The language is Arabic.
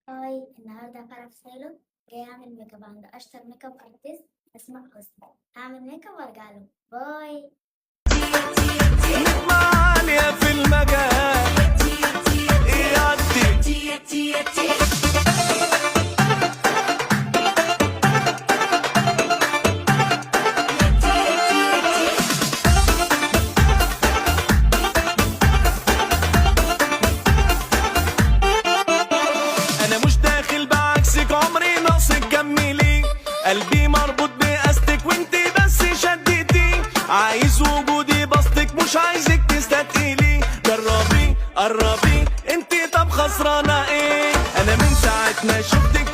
هاي النهاردة فرح سايلو جاي أعمل ميك اب عند أشطر ميك اب أرتست أسماء حسني. هعمل ميك اب وأرجع له. باي. نجمة عالية في المجال يعدي. أنا مش داخل بعكسك، عمري ناقصك كملي، قلبي مربوط بقاستك وانتي بس شدتي، عايز وجودي بسطك مش عايزك تستثقلي، جربي قربي انتي طب خسرانة ايه؟ أنا من ساعة ما شفتك